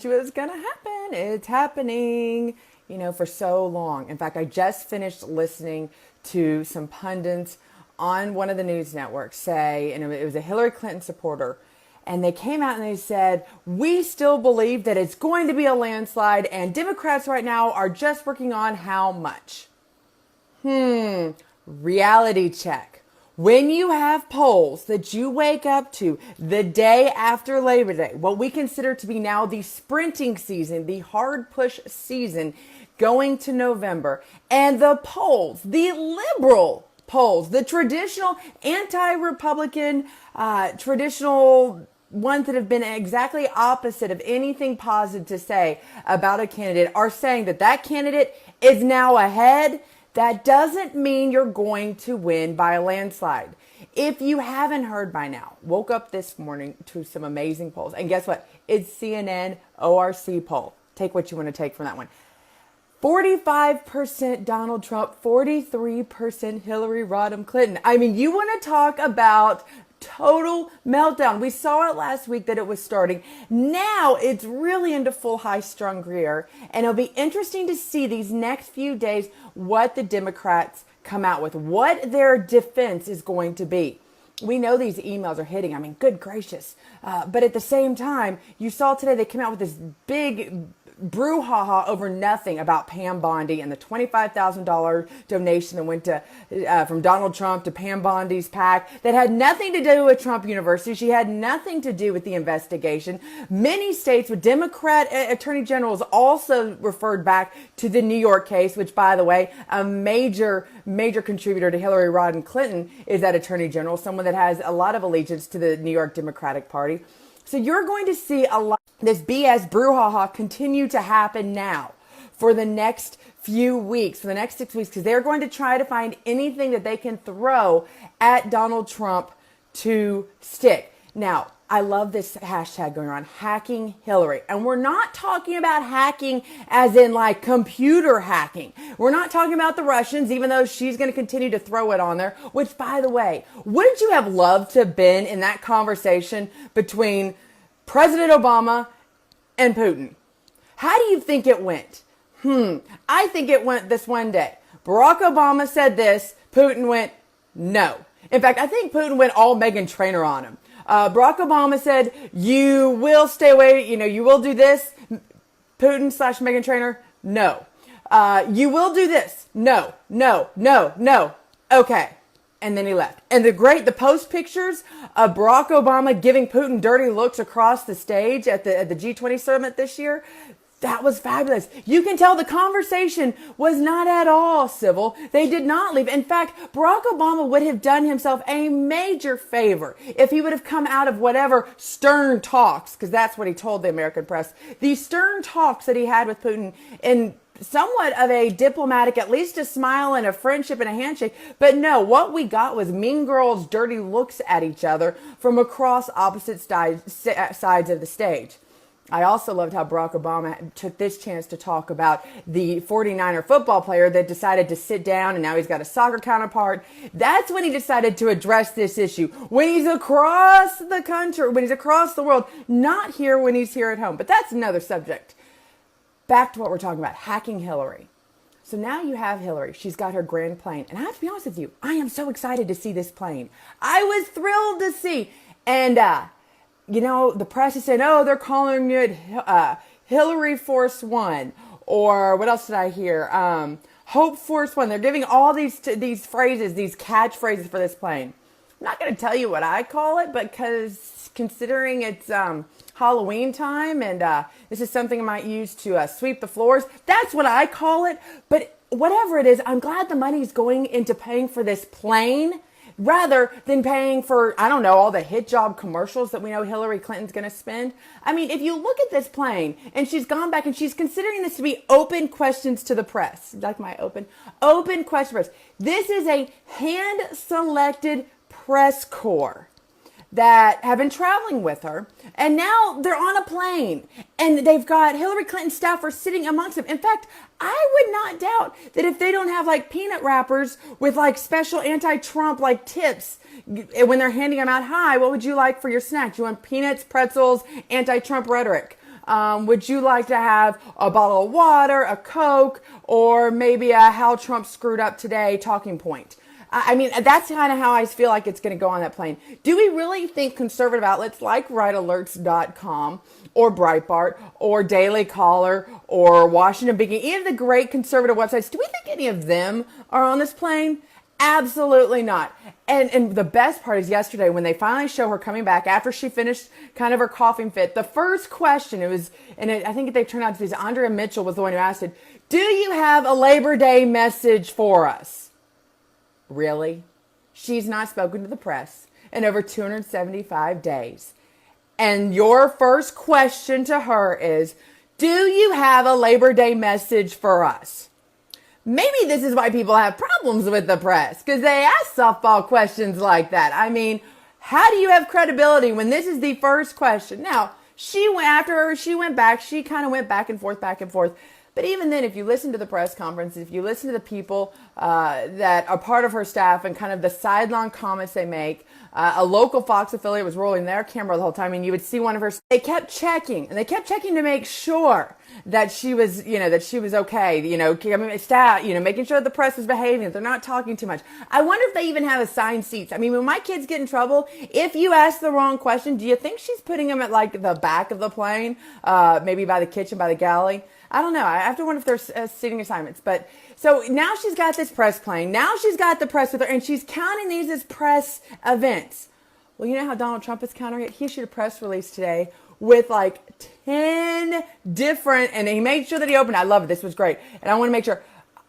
told you it was going to happen. It's happening, for so long. In fact, I just finished listening to some pundits on one of the news networks say, and it was a Hillary Clinton supporter, and they came out and they said, we still believe that it's going to be a landslide, and Democrats right now are just working on how much. Reality check. When you have polls that you wake up to the day after Labor Day, what we consider to be now the sprinting season, the hard push season going to November, and the polls, the liberal polls, the traditional anti-Republican, traditional ones that have been exactly opposite of anything positive to say about a candidate are saying that that candidate is now ahead. That doesn't mean you're going to win by a landslide. If you haven't heard by now, woke up this morning to some amazing polls. And guess what? It's CNN ORC poll. Take what you want to take from that one. 45% Donald Trump, 43% Hillary Rodham Clinton. I mean, you want to talk about total meltdown. We saw it last week that it was starting. Now it's really into full high-strung gear, and it'll be interesting to see these next few days what the Democrats come out with, what their defense is going to be. We know these emails are hitting. I mean, good gracious. But at the same time, you saw today they came out with this big brouhaha over nothing about Pam Bondi and the $25,000 donation that went to from Donald Trump to Pam Bondi's PAC that had nothing to do with Trump University. She had nothing to do with the investigation. Many states with Democrat attorney generals also referred back to the New York case, which, by the way, a major contributor to Hillary Rodham Clinton is that attorney general, someone that has a lot of allegiance to the New York Democratic Party. So you're going to see a lot of this BS brouhaha continue to happen now for the next few weeks, for the next 6 weeks, because they're going to try to find anything that they can throw at Donald Trump to stick. Now, I love this hashtag going around, hacking Hillary. And we're not talking about hacking as in like computer hacking. We're not talking about the Russians, even though she's going to continue to throw it on there, which, by the way, wouldn't you have loved to have been in that conversation between President Obama and Putin? How do you think it went? I think it went this one day. Barack Obama said this. Putin went, no. In fact, I think Putin went all Meghan Trainor on him. Barack Obama said, you will stay away, you will do this. Putin / Meghan Trainor, no. You will do this. No. Okay. And then he left. And the post pictures of Barack Obama giving Putin dirty looks across the stage at the G20 summit this year, that was fabulous. You can tell the conversation was not at all civil. They did not leave. In fact, Barack Obama would have done himself a major favor if he would have come out of whatever stern talks, because that's what he told the American press, these stern talks that he had with Putin in somewhat of a diplomatic, at least a smile and a friendship and a handshake. But no, what we got was mean girls' dirty looks at each other from across opposite sides of the stage. I also loved how Barack Obama took this chance to talk about the 49er football player that decided to sit down and now he's got a soccer counterpart. That's when he decided to address this issue. When he's across the country, when he's across the world, not here when he's here at home. But that's another subject. Back to what we're talking about, hacking Hillary. So now you have Hillary. She's got her grand plane. And I have to be honest with you, I am so excited to see this plane. I was thrilled to see. And, the press is saying, oh, they're calling it Hillary Force One. Or what else did I hear? Hope Force One. They're giving all these phrases, these catchphrases for this plane. I'm not going to tell you what I call it, but because considering it's Halloween time and this is something I might use to sweep the floors, that's what I call it. But whatever it is, I'm glad the money's going into paying for this plane rather than paying for, I don't know, all the hit job commercials that we know Hillary Clinton's going to spend. I mean, if you look at this plane and she's gone back and she's considering this to be open questions to the press, like my open question press. This is a hand-selected press corps that have been traveling with her, and now they're on a plane, and they've got Hillary Clinton staffers sitting amongst them. In fact, I would not doubt that if they don't have like peanut wrappers with like special anti-Trump like tips when they're handing them out, hi, what would you like for your snack? Do you want peanuts, pretzels, anti-Trump rhetoric? Would you like to have a bottle of water, a Coke, or maybe a how Trump screwed up today talking point? I mean, that's kind of how I feel like it's going to go on that plane. Do we really think conservative outlets like RightAlerts.com or Breitbart or Daily Caller or Washington Beacon, any of the great conservative websites, do we think any of them are on this plane? Absolutely not. And the best part is yesterday when they finally show her coming back after she finished kind of her coughing fit. The first question, I think they turned out to be Andrea Mitchell was the one who asked it. Do you have a Labor Day message for us? Really? She's not spoken to the press in over 275 days. And your first question to her is, do you have a Labor Day message for us? Maybe this is why people have problems with the press, because they ask softball questions like that. I mean, how do you have credibility when this is the first question? Now, she went back, she kind of went back and forth. But even then, if you listen to the press conference, if you listen to the people that are part of her staff and kind of the sideline comments they make, a local Fox affiliate was rolling their camera the whole time, and you would see one of her. They kept checking to make sure that she was, that she was okay. Staff, making sure the press was behaving, that they're not talking too much. I wonder if they even have assigned seats. I mean, when my kids get in trouble, if you ask the wrong question, do you think she's putting them at like the back of the plane, maybe by the kitchen, by the galley? I don't know. I have to wonder if there's seating assignments. But so now she's got this press plane. Now she's got the press with her, and she's counting these as press events. Well, you know how Donald Trump is countering it? He issued a press release today with like 10 different, and he made sure that he opened. I love it. This was great. And I want to make sure.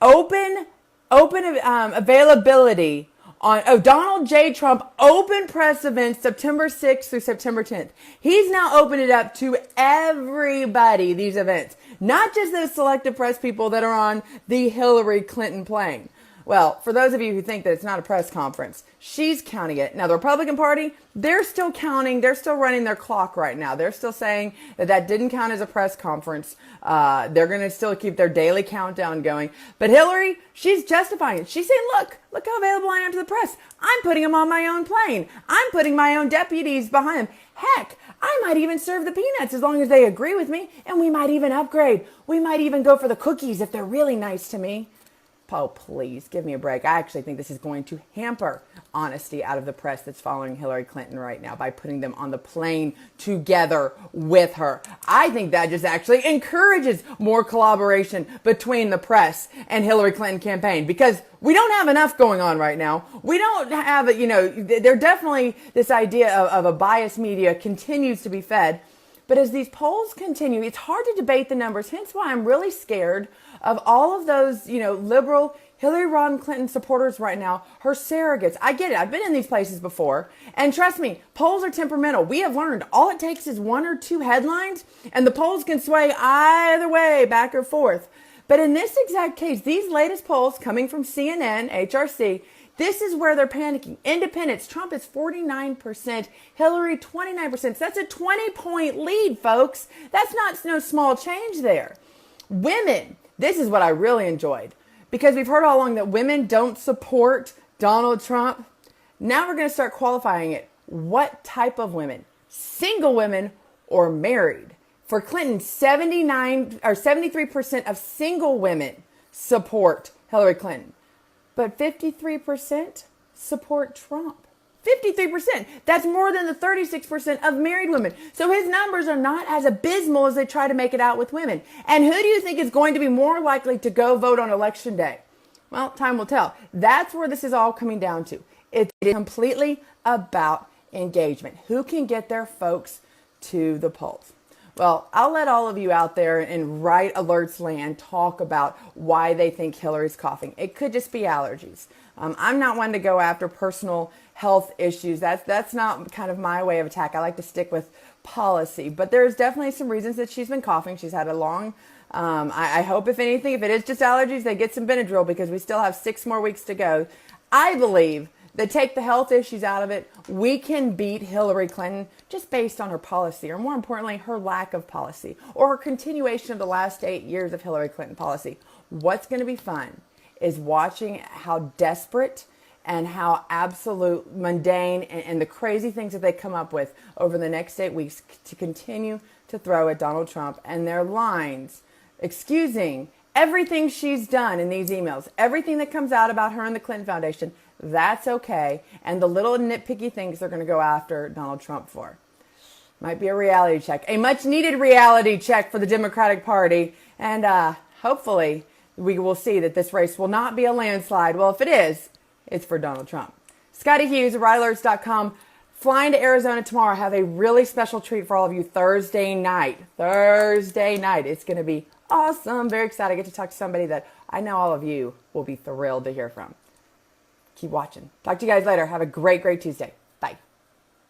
Open availability on Donald J. Trump open press events September 6th through September 10th. He's now opened it up to everybody, these events. Not just those selective press people that are on the Hillary Clinton plane. Well, for those of you who think that it's not a press conference, she's counting it. Now, the Republican Party, they're still counting. They're still running their clock right now. They're still saying that didn't count as a press conference. They're going to still keep their daily countdown going. But Hillary, she's justifying it. She's saying, look how available I am to the press. I'm putting them on my own plane. I'm putting my own deputies behind them. Heck, I might even serve the peanuts as long as they agree with me. And we might even upgrade. We might even go for the cookies if they're really nice to me. Oh, please, give me a break. I actually think this is going to hamper honesty out of the press that's following Hillary Clinton right now by putting them on the plane together with her. I think that just actually encourages more collaboration between the press and Hillary Clinton campaign, because we don't have enough going on right now. We don't have, they're definitely, this idea of a biased media continues to be fed. But as these polls continue, it's hard to debate the numbers. Hence why I'm really scared of all of those, liberal Hillary Rodham Clinton supporters right now, her surrogates. I get it. I've been in these places before. And trust me, polls are temperamental. We have learned all it takes is one or two headlines, and the polls can sway either way, back or forth. But in this exact case, these latest polls coming from CNN, HRC, this is where they're panicking. Independents, Trump is 49%, Hillary 29%. So that's a 20-point lead, folks. That's not no small change there. Women, this is what I really enjoyed, because we've heard all along that women don't support Donald Trump. Now we're going to start qualifying it. What type of women? Single women or married? For Clinton, 73% of single women support Hillary Clinton. But 53% support Trump. 53%. That's more than the 36% of married women. So his numbers are not as abysmal as they try to make it out with women. And who do you think is going to be more likely to go vote on Election Day? Well, time will tell. That's where this is all coming down to. It is completely about engagement. Who can get their folks to the polls? Well, I'll let all of you out there in Right Alerts land talk about why they think Hillary's coughing. It could just be allergies. I'm not one to go after personal health issues. That's not kind of my way of attack. I like to stick with policy. But there's definitely some reasons that she's been coughing. She's had a long, I hope if anything, if it is just allergies, they get some Benadryl, because we still have 6 more weeks to go. I believe that take the health issues out of it, we can beat Hillary Clinton just based on her policy, or more importantly, her lack of policy, or her continuation of the last 8 years of Hillary Clinton policy. What's going to be fun is watching how desperate and how absolute mundane and the crazy things that they come up with over the next 8 weeks to continue to throw at Donald Trump and their lines excusing everything she's done in these emails, everything that comes out about her and the Clinton Foundation, that's okay. And the little nitpicky things they're going to go after Donald Trump for. Might be a reality check, a much needed reality check for the Democratic Party. And hopefully we will see that this race will not be a landslide. Well, if it is, it's for Donald Trump. Scotty Hughes, RideAlerts.com. Flying to Arizona tomorrow. Have a really special treat for all of you Thursday night. It's going to be awesome. Very excited. I get to talk to somebody that I know all of you will be thrilled to hear from. Keep watching. Talk to you guys later. Have a great, great Tuesday.